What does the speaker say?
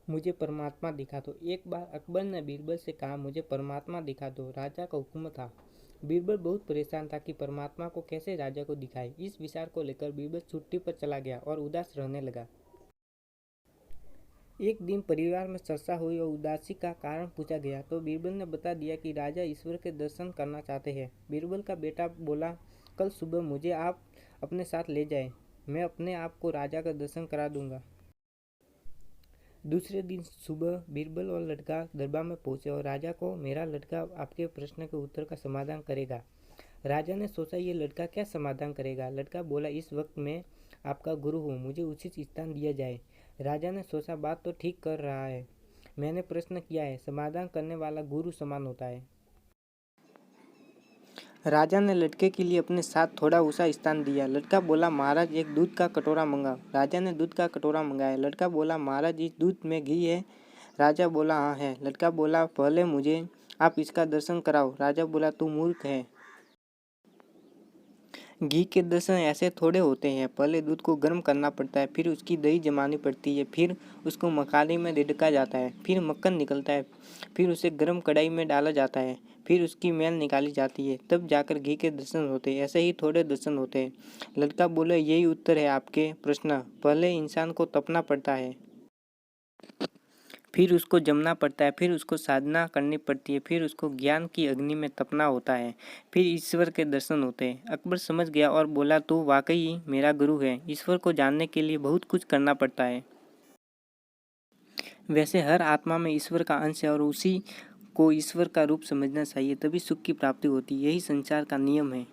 मुझे परमात्मा दिखा दो। एक बार अकबर ने बीरबल से कहा, मुझे परमात्मा दिखा दो। राजा का हुक्म था। बीरबल बहुत परेशान था कि परमात्मा को कैसे राजा को दिखाए। इस विचार को लेकर बीरबल छुट्टी पर चला गया और उदास रहने लगा। एक दिन परिवार में चर्चा हुई और उदासी का कारण पूछा गया तो बीरबल ने बता दिया कि राजा ईश्वर के दर्शन करना चाहते हैं। बीरबल का बेटा बोला, कल सुबह मुझे आप अपने साथ ले जाएं, मैं अपने आप को राजा का दर्शन करा दूंगा। दूसरे दिन सुबह बीरबल और लड़का दरबार में पहुंचे और राजा को, मेरा लड़का आपके प्रश्न के उत्तर का समाधान करेगा। राजा ने सोचा, ये लड़का क्या समाधान करेगा। लड़का बोला, इस वक्त मैं आपका गुरु हूँ, मुझे उचित स्थान दिया जाए। राजा ने सोचा, बात तो ठीक कर रहा है, मैंने प्रश्न किया है, समाधान करने वाला गुरु समान होता है। राजा ने लड़के के लिए अपने साथ थोड़ा ऊंचा स्थान दिया। लड़का बोला, महाराज एक दूध का कटोरा मंगाओ। राजा ने दूध का कटोरा मंगाया। लड़का बोला, महाराज इस दूध में घी है। राजा बोला, हाँ है। लड़का बोला, पहले मुझे आप इसका दर्शन कराओ। राजा बोला, तू मूर्ख है, घी के दर्शन ऐसे थोड़े होते हैं। पहले दूध को गर्म करना पड़ता है, फिर उसकी दही जमानी पड़ती है, फिर उसको मकानी में रिड़का जाता है, फिर मक्खन निकलता है, फिर उसे गर्म कढ़ाई में डाला जाता है, फिर उसकी मैल निकाली जाती है, तब जाकर घी के दर्शन होते हैं। ऐसे ही थोड़े दर्शन होते हैं। लड़का बोले, यही उत्तर है आपके प्रश्न। पहले इंसान को तपना पड़ता है, फिर उसको जमना पड़ता है, फिर उसको साधना करनी पड़ती है, फिर उसको ज्ञान की अग्नि में तपना होता है, फिर ईश्वर के दर्शन होते हैं। अकबर समझ गया और बोला, तू वाकई मेरा गुरु है। ईश्वर को जानने के लिए बहुत कुछ करना पड़ता है। वैसे हर आत्मा में ईश्वर का अंश है और उसी को ईश्वर का रूप समझना चाहिए, तभी सुख की प्राप्ति होती है। यही संसार का नियम है।